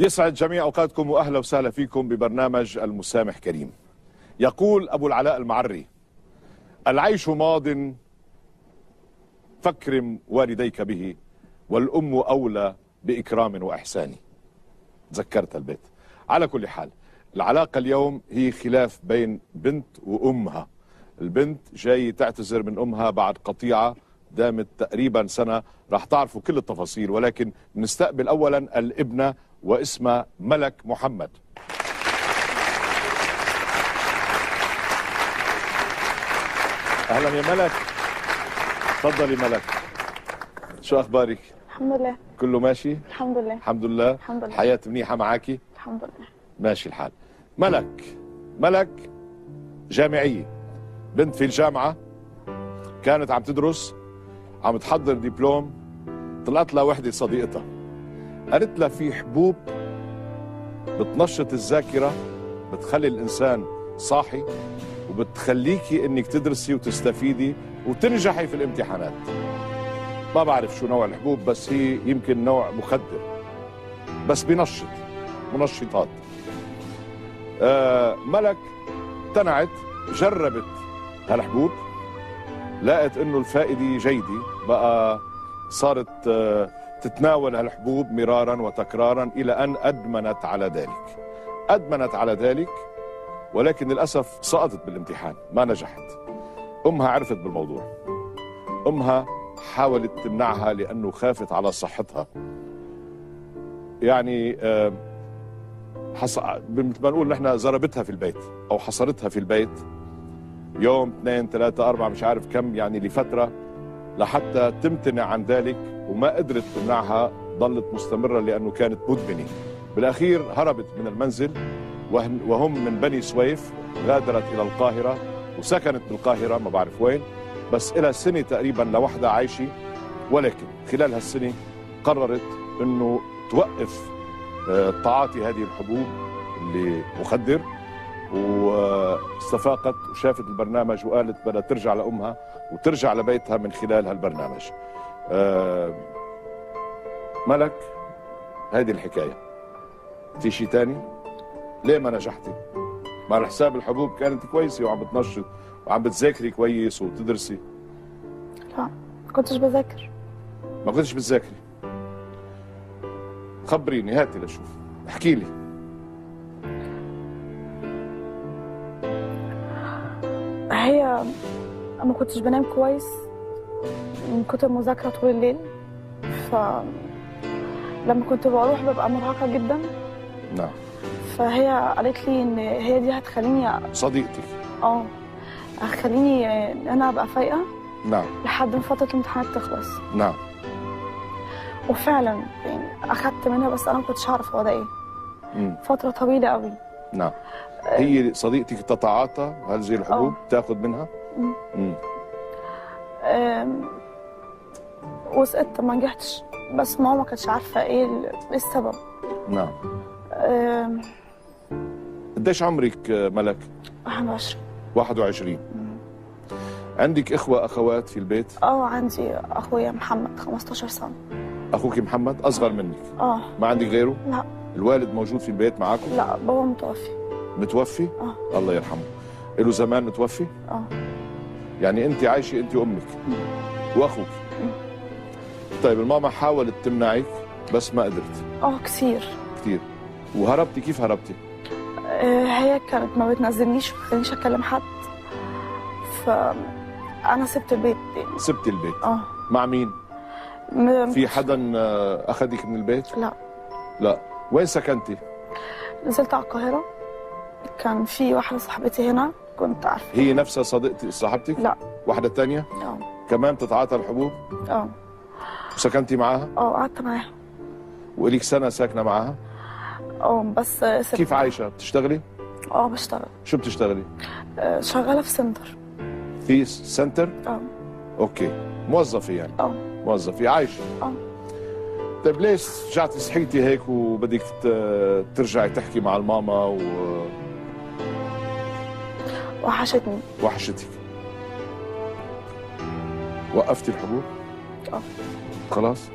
يسعد جميع أوقاتكم وأهلا وسهلا فيكم ببرنامج المسامح كريم. يقول أبو العلاء المعري: العيش ماض فاكرم والديك به، والأم أولى بإكرام وإحسان. تذكرت البيت. على كل حال، العلاقة اليوم هي خلاف بين بنت وأمها. البنت جاي تعتذر من أمها بعد قطيعة دامت تقريبا سنة، راح تعرفوا كل التفاصيل، ولكن نستقبل أولا الابنة واسمها ملك محمد. أهلا يا ملك، تفضلي ملك. شو أخبارك؟ الحمد لله. كله ماشي؟ الحمد لله. الحمد لله. الحمد لله. الحياة منيحة معاكي؟ الحمد لله. ماشي الحال. ملك جامعية، بنت في الجامعة، كانت عم تدرس، عم تحضر دبلوم، طلعت لها وحدة صديقتها قالت لها في حبوب بتنشط الذاكرة، بتخلي الإنسان صاحي، وبتخليكي إنك تدرسي وتستفيدي وتنجحي في الامتحانات. ما بعرف شو نوع الحبوب، بس هي يمكن نوع مخدر، بس بينشط، منشطات. ملك اقتنعت، جربت هالحبوب، لقت انه الفائدة جيدة، بقى صارت تتناول هالحبوب مرارا وتكرارا الى ان ادمنت على ذلك، ولكن للاسف سقطت بالامتحان، ما نجحت. امها عرفت بالموضوع، امها حاولت تمنعها لانه خافت على صحتها. يعني مثل ما نقول نحن زربتها في البيت او حصرتها في البيت يوم 2 3 4 مش عارف كم، يعني لفترة، لحتى تمتنع عن ذلك، وما قدرت تمنعها، ظلت مستمرة لأنه كانت مدمنة. بالأخير هربت من المنزل، وهم من بني سويف، غادرت إلى القاهرة وسكنت بالقاهرة، ما بعرف وين، بس إلى سنة تقريبا لوحدها عايشة. ولكن خلال هالسنة قررت أنه توقف تعاطي هذه الحبوب اللي مخدر، واستفاقت وشافت البرنامج وقالت بدها ترجع لأمها وترجع لبيتها من خلال هالبرنامج. ملك، هذه الحكاية. في شيء تاني؟ ليه ما نجحتي؟ مع الحساب الحبوب كانت كويسة وعم بتنشط وعم بتذاكري كويس وتدرسي. لا، ما كنتش بذاكر. ما كنتش بتذاكري؟ خبريني، هاتي لشوف، احكي لي. هي ما كنتش بنام كويس من كتر مذاكرة طول الليل، فلما كنت بروح ببقى مرهقة جدا. نعم. فهي قالت لي ان هي دي هتخليني صديقتك؟ هتخليني ان انا ابقى فايقة. نعم. لحد ما فترة الامتحانات تخلص. نعم. وفعلا يعني اخدت منها، بس انا ما كنتش عارف هو ده ايه. فترة طويلة قوي. نعم. هي صديقتك تتعاطى هذه الحبوب؟ تاخذ منها؟ وسقطت، ما نجحتش، بس ماما ما كانتش عارفة ايه السبب. نعم. قديش عمرك ملك؟ 21. 21. عندك اخوة اخوات في البيت؟ عندي اخويا محمد 15 سنة. اخوك محمد اصغر منك؟ ما عندك غيره؟ لا. الوالد موجود في البيت معاكم؟ لا، بابا متوفي. متوفي؟ الله يرحمه. له زمان متوفي؟ يعني انت عايشة انت وامك واخوك؟ طيب الماما حاولت تمنعك بس ما قدرت؟ كثير. وهربتي؟ كيف هربتي؟ هي كانت ما بتنزلنيش، ما بتخلينيش اكلم حد، فانا سبت البيت. سبت البيت؟ مع مين؟ في حدا اخذك من البيت؟ لا. وين سكنتي؟ نزلت على القاهرة، كان في واحدة صاحبتي هنا كنت عارفة. هي نفسها صديقتي صاحبتك؟ لا. واحدة تانية؟ كمان تتعاطى الحبوب؟ وسكنتي معاها؟ قعدت معاها. وإليك سنة ساكنة معاها؟ بس سبت. كيف عايشة؟ بتشتغلي؟ بشتغل. شو بتشتغلي؟ شغالة في سنتر. في سنتر؟ اوكي. موظفة يعني؟ موظفة عايشة؟ طيب ليش رجعتي صحيتي هيك وبدك ترجعي تحكي مع الماما وحشتني. وحشتك. وقفتي الحبوب؟ خلاص؟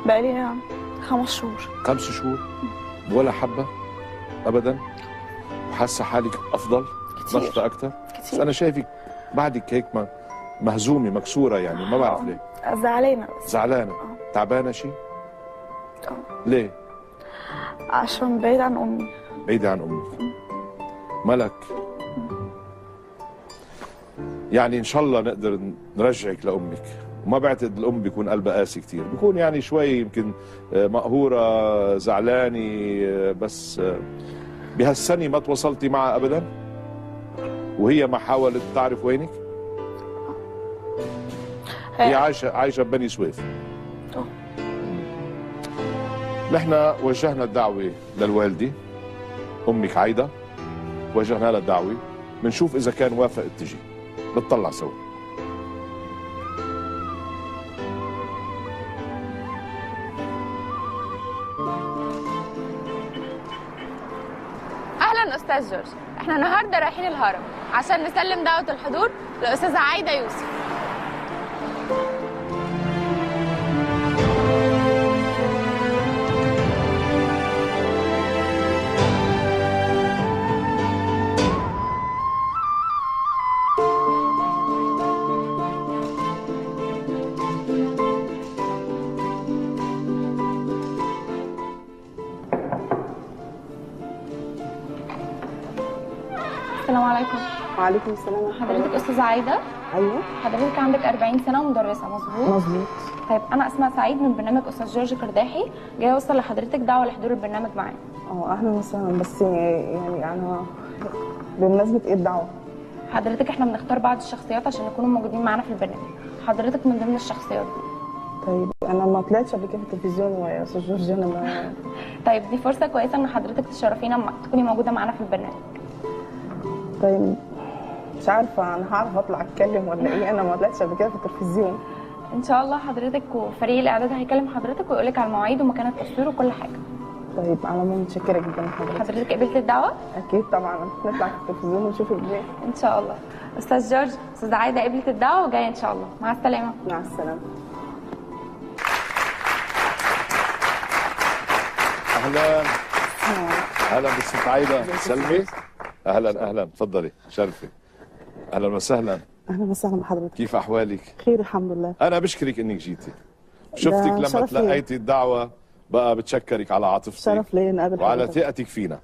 بقالي 5 شهور. 5 شهور؟ ولا حبه ابدا؟ وحاسه حالك افضل؟ كتير نشطه اكثر؟ بس كتير. انا شايفك بعدك هيك مهزومه مكسوره، يعني ما بعرف ليه. زعلانة بس. زعلانه؟ تعبانه شيء؟ ليه؟ عشان بعيد عن أمي. بعيدة عن امك. ملك، يعني ان شاء الله نقدر نرجعك لامك. وما بعتقد الام بيكون قلبها قاسي كثير، بيكون يعني شوي يمكن مقهوره زعلانه، بس بهالسنه ما تواصلتي معها ابدا؟ وهي ما حاولت تعرف وينك؟ هي عايشه ببني سويف. نحن وجهنا الدعوه للوالده امك عايده، وجهنا لها الدعوه، بنشوف اذا كان وافق تجي، نطلع سوا. اهلا استاذ جورج، احنا النهارده رايحين الهرم عشان نسلم دعوه الحضور للاستاذه عايده يوسف. السلام عليكم. وعليكم السلام. حضرتك استاذه عايده؟ ايوه حضرتك عندك 40 سنه ومدرسه، مظبوط؟ مظبوط. طيب انا اسماء سعيد من برنامج استاذ جورج كرداحي، جايه اوصل لحضرتك دعوه لحضور البرنامج معانا. اهلا وسهلا، بس يعني انا بمناسبه ايه الدعوه؟ حضرتك احنا بنختار بعض الشخصيات عشان يكونوا موجودين معانا في البرنامج، حضرتك من ضمن الشخصيات دي. طيب انا ما طلعتش قبل كده في التلفزيون يا استاذ جورج، انا ما... طيب دي فرصه كويسه ان حضرتك تشرفينا لما تكوني موجوده معانا في البرنامج. طيب مش عارفه انا هعرف اطلع اتكلم ولا ايه، انا ما طلعتش قبل كده في التلفزيون. ان شاء الله حضرتك وفريق الاعداد هيكلم حضرتك ويقول لك على المواعيد ومكان التصوير وكل حاجه. طيب انا متشكره جدا لحضرتك. حضرتك قبلت الدعوه؟ اكيد طبعا، نطلع في التلفزيون ونشوف البيت ان شاء الله. استاذ جورج، استاذه عايده قبلت الدعوه وجايه ان شاء الله. مع السلامه. مع السلامه. اهلا اهلا بالست عايده. سلمي. اهلا تفضلي، شرفي. اهلا وسهلا. اهلا وسهلا بحضرتك. كيف احوالك؟ خير الحمد لله. انا بشكرك انك جيتي، شفتك لما شرف لي. تلقيتي الدعوه، بقى بتشكرك على عاطفتك شرف لي نقابل وعلى حضرتك. ثقتك فينا.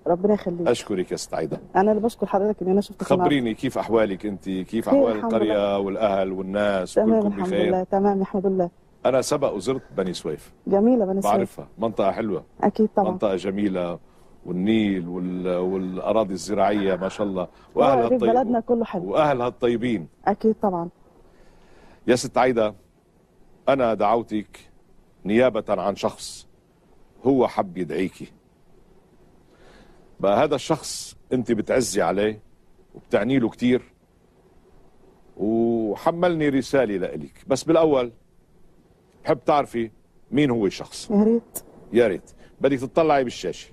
ربنا يخليك. اشكرك يا ست عايده. انا اللي بشكر حضرتك ان انا شفتك. خبريني كيف احوالك انت، كيف خير احوال الحمد القريه والاهل والناس؟ تمام كلكم الحمد بخير؟ لله. تمام الحمد لله. انا سبق وزرت بني سويف. جميله بني سويف. بعرفها، منطقه حلوه. اكيد طبعا. منطقه جميله، والنيل والاراضي الزراعيه ما شاء الله، واهلها ريف بلدنا كله حلو. واهلها الطيبين. اكيد طبعا. يا ست عايده، انا دعوتك نيابه عن شخص هو حب يدعيكي. بقى هذا الشخص انت بتعزي عليه وبتعني له كثير، وحملني رساله لإلك. بس بالاول بحب تعرفي مين هو الشخص. يا ريت. يا ريت بدك تطلعي بالشاشه.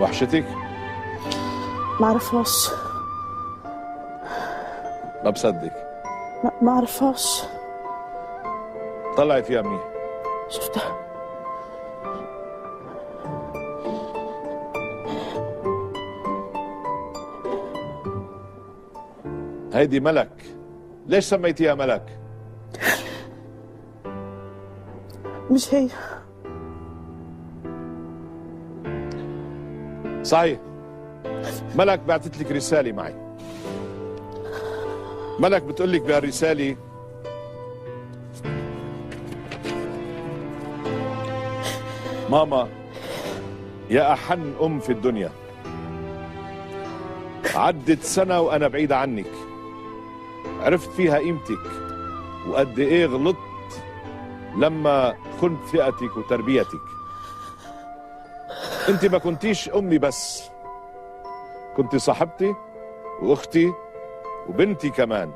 وحشتك؟ ما اعرفهاش. ما بصدق. ما اعرفهاش. طلعي فيها منيح. شفتها. هيدي ملك. ليش سميتيها ملك؟ مش هي. صحيح، ملك بعثت لك رسالة معي. ملك بتقول لك بهالرسالة ماما يا أحن أم في الدنيا، عدت سنة وأنا بعيدة عنك، عرفت فيها قيمتك وقد إيه غلطت لما خنت ثقتك وتربيتك. انت ما كنتيش امي بس، كنت صاحبتي واختي وبنتي كمان.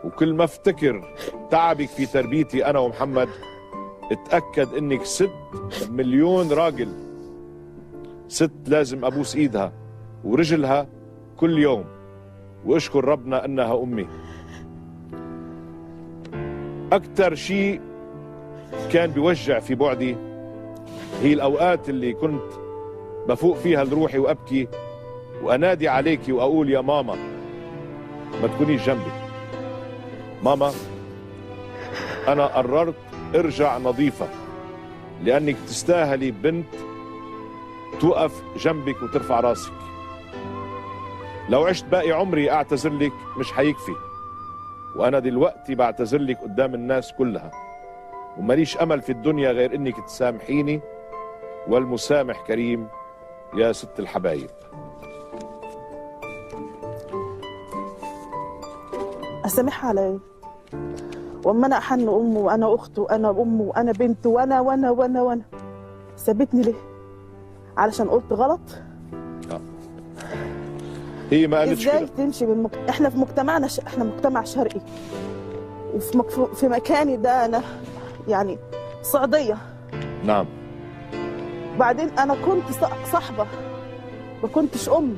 وكل ما افتكر تعبك في تربيتي انا ومحمد اتاكد انك ست مليون راجل، ست لازم ابوس ايدها ورجلها كل يوم واشكر ربنا انها امي. اكثر شيء كان بيوجع في بعدي هي الاوقات اللي كنت بفوق فيها لروحي وابكي وانادي عليكي واقول يا ماما ما تكونيش جنبي. ماما انا قررت ارجع نظيفة لانك تستاهلي بنت توقف جنبك وترفع راسك. لو عشت باقي عمري اعتذر لك مش حيكفي، وانا دلوقتي بعتذر لك قدام الناس كلها، وماليش امل في الدنيا غير انك تسامحيني، والمسامح كريم يا ست الحبايب. اسامحها على ايه؟ واما انا احن امه وانا اخته وانا امه وانا بنت وانا وانا وانا وانا سابتني ليه؟ علشان قلت غلط؟ هي ما قالتش ازاي كده. تمشي احنا في مجتمعنا احنا مجتمع شرقي، في مكاني ده انا يعني صعيديه. نعم. بعدين انا كنت صاحبه، ما كنتش ام،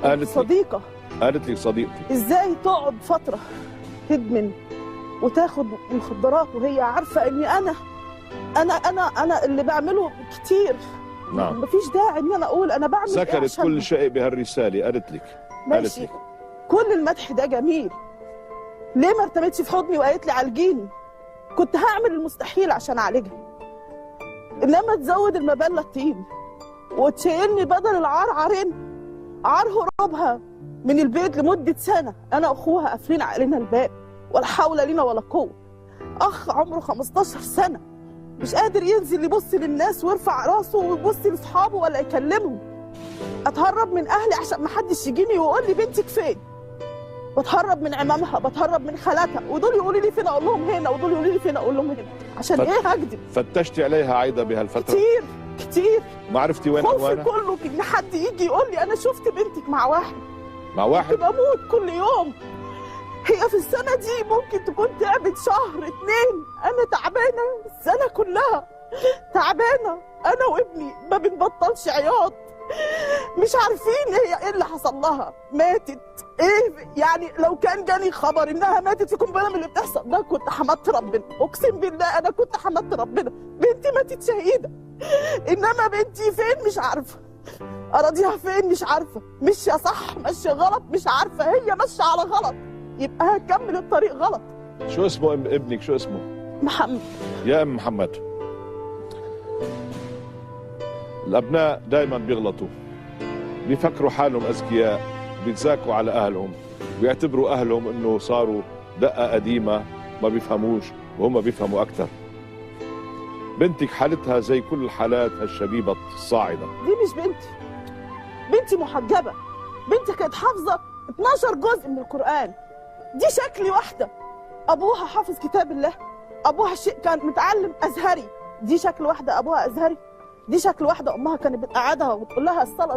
قالت صديقه. قالت لك صديقتي. ازاي تقعد فتره تدمن وتاخد مخدرات وهي عارفه اني انا اللي بعمله كتير. نعم. مفيش داعي ان انا اقول انا بعمل ايه. ذكرت كل شيء بهالرساله، قالت لك. ماشي، كل المدح ده جميل، ليه ما ارتمتش في حضني وقالت لي عالجيني؟ كنت هعمل المستحيل عشان اعالجها، انما تزود المبلة طين وتشيلني بدل العار عارين، عار هربها من البيت لمدة سنة، انا واخوها قافلين علينا الباب ولا حول لنا ولا قوة. اخ عمره 15 سنة مش قادر ينزل يبص للناس ويرفع راسه ويبص لاصحابه ولا يكلمهم. اتهرب من اهلي عشان ما حدش يجيني ويقول لي بنتك فين. بتهرب من عمامها، بتهرب من خالاتها، ودول يقولوا لي فين اقول لهم هنا، ودول يقولوا لي فين اقول لهم هنا. عشان ايه هكذب؟ فتشتي عليها عايده بهالفتره؟ كتير كتير. ما عرفتي وين خوفي عنوانها؟ كله ان حد يجي يقول لي انا شفت بنتك مع واحد. مع واحد؟ كنت بموت كل يوم. هي في السنه دي ممكن تكون تعبت شهر 2، انا تعبانه السنه كلها، تعبانه انا وابني ما بنبطلش عياط، مش عارفين هي ايه اللي حصل لها. ماتت ايه يعني؟ لو كان جاني خبر انها ماتت في قنبله من اللي بتحصل ده كنت حمدت ربنا، اقسم بالله انا كنت حمدت ربنا. بنتي ماتت شهيده، انما بنتي فين مش عارفه، اراضيها فين مش عارفه، ماشيه صح ماشيه غلط مش عارفه، هي ماشيه على غلط يبقى هتكمل الطريق غلط. شو اسمه ابنك؟ شو اسمه؟ محمد. يا ام محمد، الابناء دائما بيغلطوا، بيفكروا حالهم اذكياء، بيتزاكوا على اهلهم ويعتبروا اهلهم انه صاروا دقه قديمه ما بيفهموش وهم بيفهموا اكثر. بنتك حالتها زي كل الحالات هالشبيبه الصاعده. دي مش بنتي، بنتي محجبه، بنتي كانت حافظه 12 جزء من القران، دي شكل واحده. ابوها حافظ كتاب الله، ابوها كان متعلم ازهري، دي شكل واحده ابوها ازهري، دي شكل واحده امها كانت بتقعدها وتقول لها الصلاه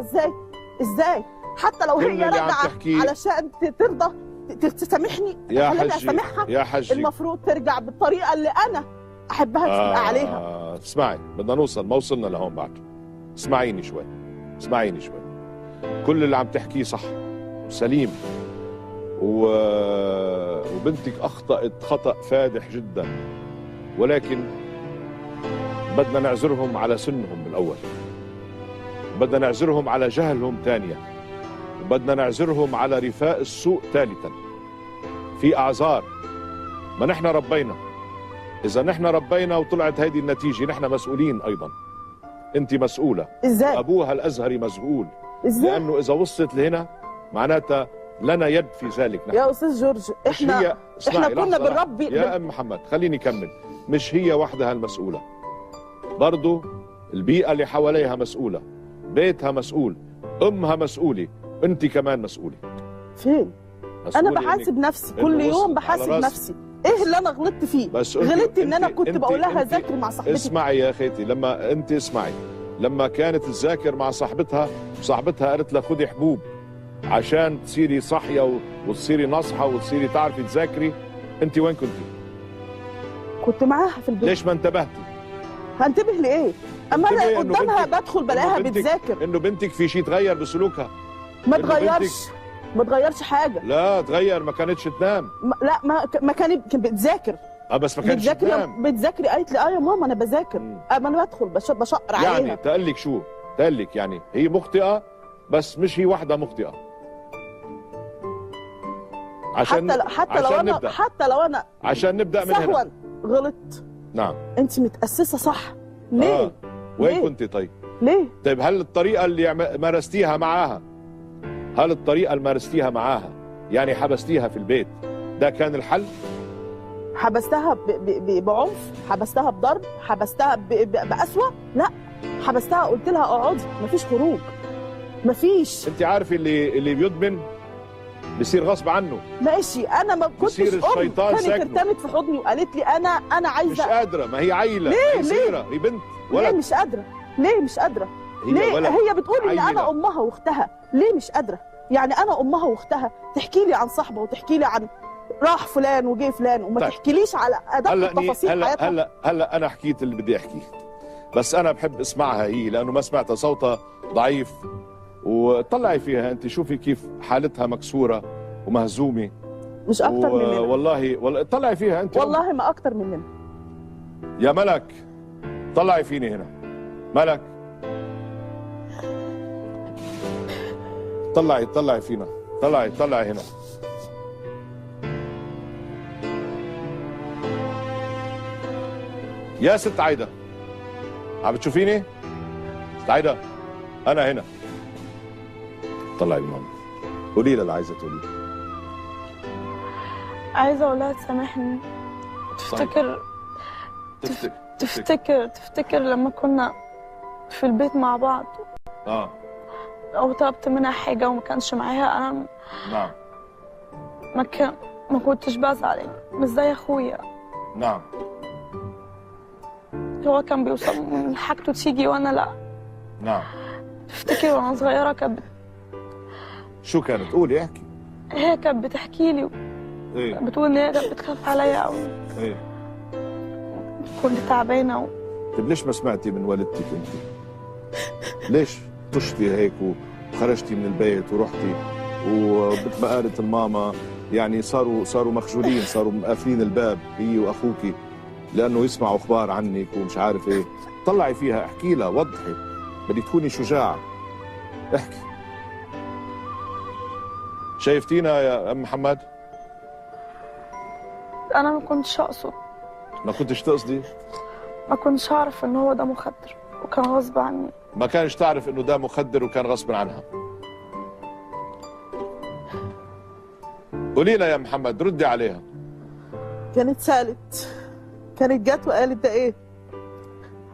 ازاي حتى لو هي راجعه علشان ترضى تسامحني يا حجي حجي المفروض ترجع بالطريقه اللي انا احبها تبقى عليها. اسمعي، بدنا نوصل، ما وصلنا لهون بعد. اسمعيني شوي، اسمعيني شوي. كل اللي عم تحكيه صح وسليم، وبنتك اخطأت خطأ فادح جدا، ولكن بدنا نعذرهم على سنهم بالاول، بدنا نعذرهم على جهلهم ثانيا، وبدنا نعذرهم على رفاء السوء ثالثا. في اعذار، ما نحن ربينا، اذا نحن ربينا وطلعت هيدي النتيجه نحن مسؤولين ايضا. انت مسؤوله. ازاي؟ ابوها الازهري مسؤول. ازاي؟ لانه اذا وصلت لهنا معناتها لنا يد في ذلك. نحن يا استاذ جورج احنا كنا بنربي. يا ام محمد خليني اكمل. مش هي وحدها المسؤوله، برضو البيئه اللي حواليها مسؤوله، بيتها مسؤول، امها مسؤوله، انت كمان مسؤوله. فين؟ انا بحاسب نفسي كل يوم، بحاسب نفسي. ايه اللي انا غلطت فيه؟ بس غلطت ان انا كنت بقول لها ذاكري مع صاحبتي. اسمعي يا اخيتي، لما انت اسمعي، لما كانت تذاكر مع صاحبتها قالت لها خذي حبوب عشان تصيري صاحيه وتصيري ناصحه وتصيري تعرفي تذاكري، انت وين كنتي؟ كنت معاها في البيت. ليش ما انتبهتي؟ هنتبه لايه؟ اما انا انتبهي إنه قدامها بنتك- بدخل بلاقيها إنه بنتك- بتذاكر. انه بنتك في شيء تغير بسلوكها. ما إنه تغيرش، ما تغيرش حاجه. لا تغير، ما كانتش تنام. لا ما كانت بتذاكر. بس ما كانتش بتذاكري تنام. قالت لي اه يا ماما انا بذاكر. اما انا بدخل بشقر عليها. يعني تقول لك شو؟ تقول لك يعني هي مخطئه، بس مش هي وحده مخطئه. عشان حتى لو انا عشان نبدا من سهوا هنا. غلط. نعم. انت متاسسه صح. ليه؟ وين ليه؟ كنتي طيب؟ ليه؟ طيب هل الطريقه اللي مارستيها معاها يعني حبستيها في البيت، ده كان الحل؟ حبستها بعنف، حبستها بضرب، حبستها بقسوه؟ لا، حبستها قلت لها اقعدي، مفيش خروج، مفيش. انت عارفه اللي بيدمن بصير غصب عنه. ماشي، انا ما كنتش بصير الشيطان كانت ساكنه. ارتمت في حضني وقالت لي انا عايزه. مش قادره، ما هي عيله، ليه؟ هي صغيره، هي بنت ولد. ليه مش قادره؟ ليه مش قادره؟ ليه ولد. هي بتقول ان عيلة. انا امها واختها؟ ليه مش قادره؟ يعني انا امها واختها تحكي لي عن صاحبه وتحكي لي عن راح فلان وجه فلان وما طيب. تحكيليش على ادق التفاصيل حياتها. هلا انا حكيت اللي بدي احكيه، بس انا بحب اسمعها هي لانه ما سمعتها، صوتها ضعيف. وطلعي فيها انت، شوفي كيف حالتها مكسوره ومهزومه. مش اكتر مننا والله طلعي فيها انت. والله ما اكتر مننا. يا ملك طلعي فيني هنا. ملك طلعي فينا، طلعي هنا. يا ست عايده، عم بتشوفيني؟ ست عايده انا هنا. طلعي ماما، قولي لها اللي عايزه تقوليه. عايزه اقول لها تسامحني. تفتكر لما كنا في البيت مع بعض او طلبت منها حاجه وما كانش معاها، انا نعم ما كنتش بزعل، يعني مش زي اخويا. نعم. هو كان بيوصل من حاجته تيجي وانا لا. نعم. تفتكر وانا صغيره شو كانت؟ قولي احكي. هي كانت بتحكي لي ايه؟ بتقول ان هي كانت بتخاف عليا قوي. ايه؟ كنت تعبانه طيب ليش ما سمعتي من والدتك انت؟ ليش طشتي هيك وخرجتي من البيت ورحتي ومثل ما قالت الماما، يعني صاروا مخجولين، صاروا مقافلين الباب هي واخوكي لانه يسمعوا اخبار عنك ومش عارف ايه. طلعي فيها، احكي لها، وضحي، بدك تكوني شجاعه. احكي. شايفتينا يا ام محمد؟ انا ما كنتش اقصد. ما كنتش تقصدي؟ ما كنتش اعرف ان هو ده مخدر وكان غصب عني. ما كانش تعرف انه ده مخدر وكان غصب عنها. قولي لها يا محمد، ردي عليها. كانت سالت، كانت جت وقالت ده ايه،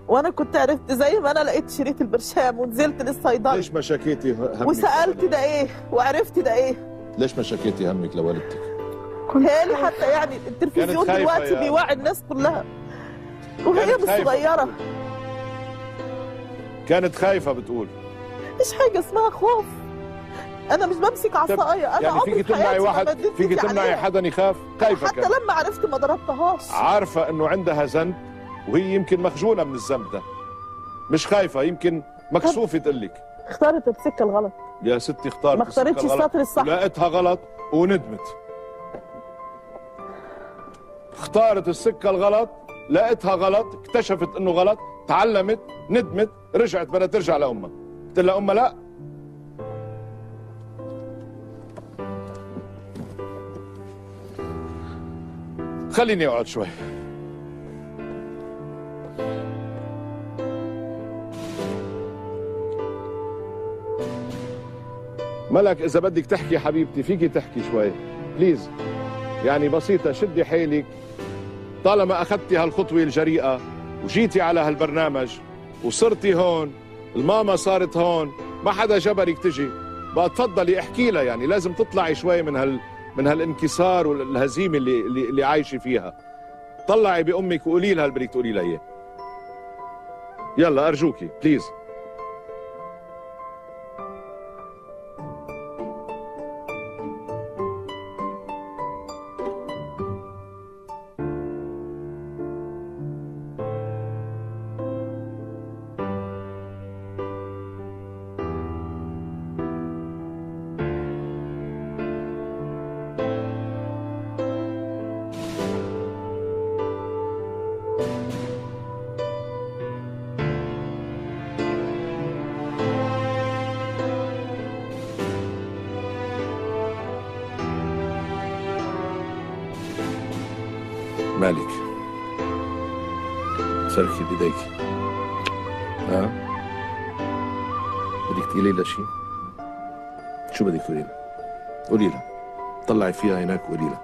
وانا كنت عرفت زي ما انا لقيت شريط البرشام ونزلت للصيدلي. ليش ما شكيتي همك؟ وسالت ده ايه وعرفت ده ايه. ليش ما شكيتي همك لوالدتك؟ هي حتى يعني التلفزيون دلوقتي بيوعي الناس كلها وهي مش صغيره. كانت خايفه بتقول. مش حاجه اسمها خوف، انا مش بمسك عصايه. انا يعني فيكي تمنعي واحد، فيكي تمنعي حدا يخاف؟ خايفه حتى لما عرفت ما ضربتهاش. عارفه انه عندها ذنب وهي يمكن مخجوله من الذنب ده، مش خايفه، يمكن مكسوفه تقول لك. اختارت السكه الغلط يا ستي، اختارت، ما اختارتش السطر الصح. لقيتها غلط وندمت. اختارت السكه الغلط، لقيتها غلط، اكتشفت انه غلط، تعلمت، ندمت، رجعت، بدها ترجع لامها. قلت لها امها لا، خليني اقعد شوي. ملك اذا بدك تحكي حبيبتي فيكي تحكي شوي بليز، يعني بسيطه، شدي حيلك. طالما اخذتي هالخطوه الجريئه وجيتي على هالبرنامج وصرتي هون، الماما صارت هون، ما حدا جبرك تجي، بقى تفضلي احكي لها. يعني لازم تطلعي شوي من هالانكسار والهزيمه اللي عايشه فيها. طلعي بامك وقولي لها اللي بدك تقولي لها اياه. يلا ارجوكي بليز. مالك؟ فركي بيديك. ها؟ بدك تقولي لها شيء؟ شو بدك تقولي لها؟ قولي لها. طلعي فيها هناك وقولي لها.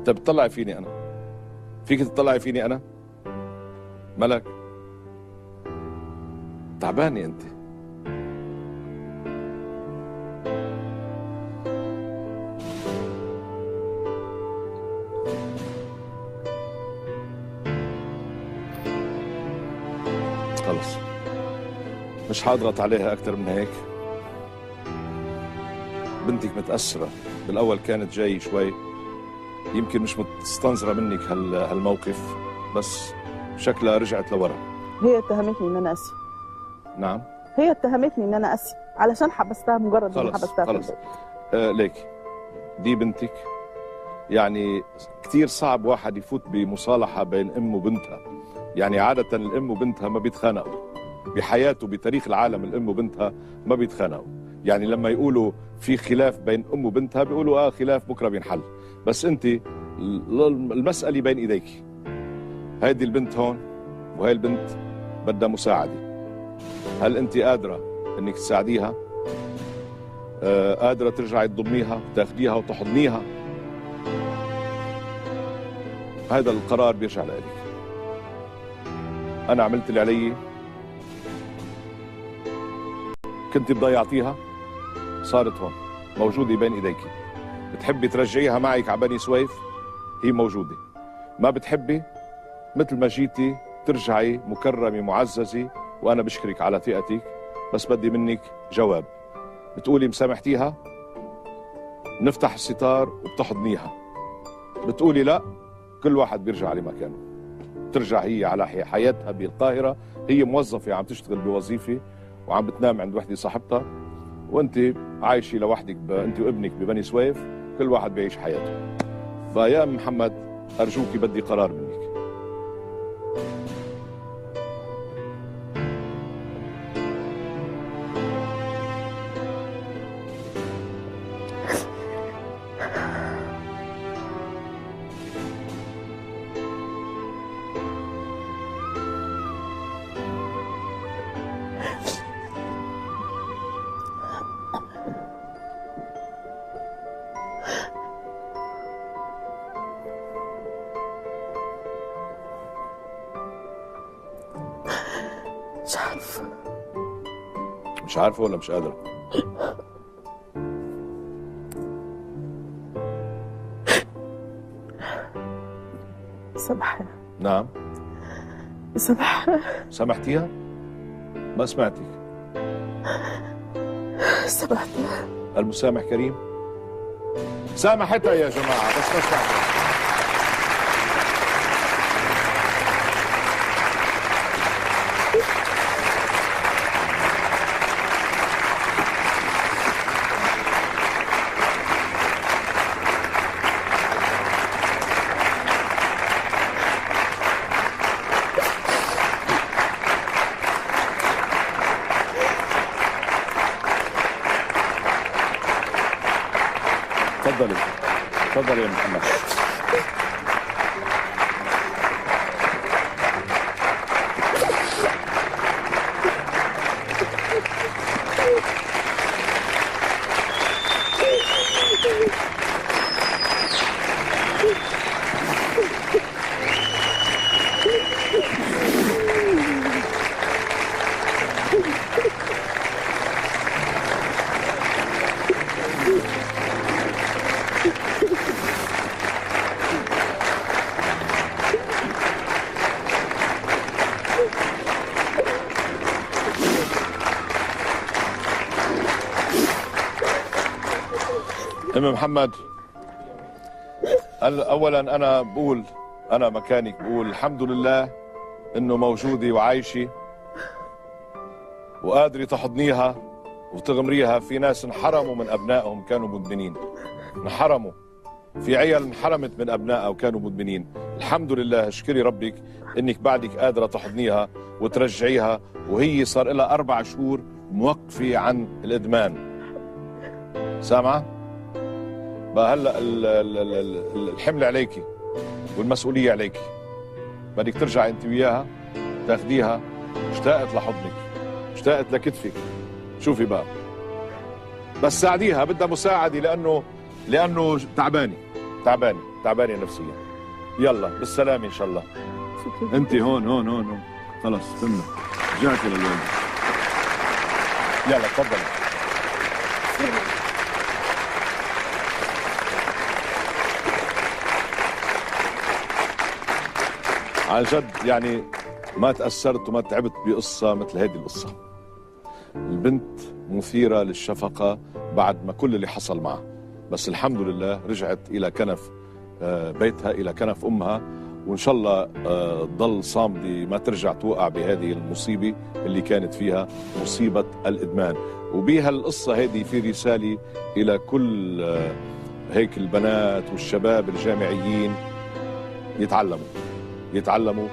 طيب تطلعي فيني انا. فيك تطلعي فيني انا؟ ملك تعبانة انت. خلص مش حاضغط عليها اكثر من هيك. بنتك متأثرة، بالاول كانت جاي شوي يمكن مش مستنظرة منك هالموقف، بس شكلها رجعت لورا. هي اتهمتني ان انا اسي. نعم هي اتهمتني ان انا اسي علشان حبستها، مجرد ان حبستها خلص. في البيت. ليك دي بنتك، يعني كثير صعب واحد يفوت بمصالحة بين ام وبنتها. يعني عادة الام وبنتها ما بيتخانقوا بحياته، بتاريخ العالم الام وبنتها ما بيتخانقوا. يعني لما يقولوا في خلاف بين ام وبنتها بيقولوا خلاف بكره بينحل. بس انت المسألة بين ايديك. هيدي البنت هون وهي البنت بدها مساعدة. هل انت قادرة انك تساعديها؟ قادرة ترجعي تضميها وتاخديها وتحضنيها؟ هذا القرار بيرجع لك. انا عملت اللي علي. كنت بضيعتيها، صارت هون موجودة بين ايديك. بتحبي ترجعيها معك على بني سويف، هي موجودة. ما بتحبي مثل ما جيتي ترجعي مكرمة معززة، وأنا بشكرك على ثقتك، بس بدي منك جواب. بتقولي مسامحتيها، نفتح الستار وبتحضنيها. بتقولي لا، كل واحد بيرجع لمكانه. ترجع هي على حياتها بالقاهرة. هي موظفة عم تشتغل بوظيفة وعم بتنام عند وحدة صاحبتها، وانت عايشة لوحدك انت وابنك ببني سويف. كل واحد بيعيش حياته. فيا ام محمد ارجوكي بدي قرار منك. مش عارفة. مش عارفة ولا مش قادرة؟ سامحها. نعم سامحها. سامحتيها؟ ما سمعتك. سامحتها. المسامح كريم. سامحتها يا جماعة، بس ما سمعتها. تفضلي تفضلي يا محمد. ام محمد، اولا انا بقول، انا مكانك بقول الحمد لله انه موجوده وعايشه وقادره تحضنيها وتغمريها. في ناس انحرموا من ابنائهم كانوا مدمنين، انحرموا، في عيال انحرمت من ابنائها وكانوا مدمنين. الحمد لله، اشكري ربك انك بعدك قادره تحضنيها وترجعيها، وهي صار لها 4 شهور موقفه عن الادمان. سامعه؟ بقى هلا الحمل عليكي والمسؤوليه عليكي، بدك ترجعي انت وياها تاخديها. اشتاقت لحضنك، اشتاقت لكتفك. شوفي بقى، بس ساعديها، بدها مساعده لانه تعبانه نفسيا. يلا بالسلامه ان شاء الله. انت هون خلص استنى، رجعتي للوالد. يلا تفضلي. عن جد يعني ما تأثرت وما تعبت بقصة مثل هذه القصة. البنت مثيرة للشفقة بعد ما كل اللي حصل معها، بس الحمد لله رجعت إلى كنف بيتها، إلى كنف أمها، وإن شاء الله تضل صامدة، ما ترجع توقع بهذه المصيبة اللي كانت فيها، مصيبة الإدمان. وبها القصة هذه في رسالة إلى كل هيك البنات والشباب الجامعيين، يتعلموا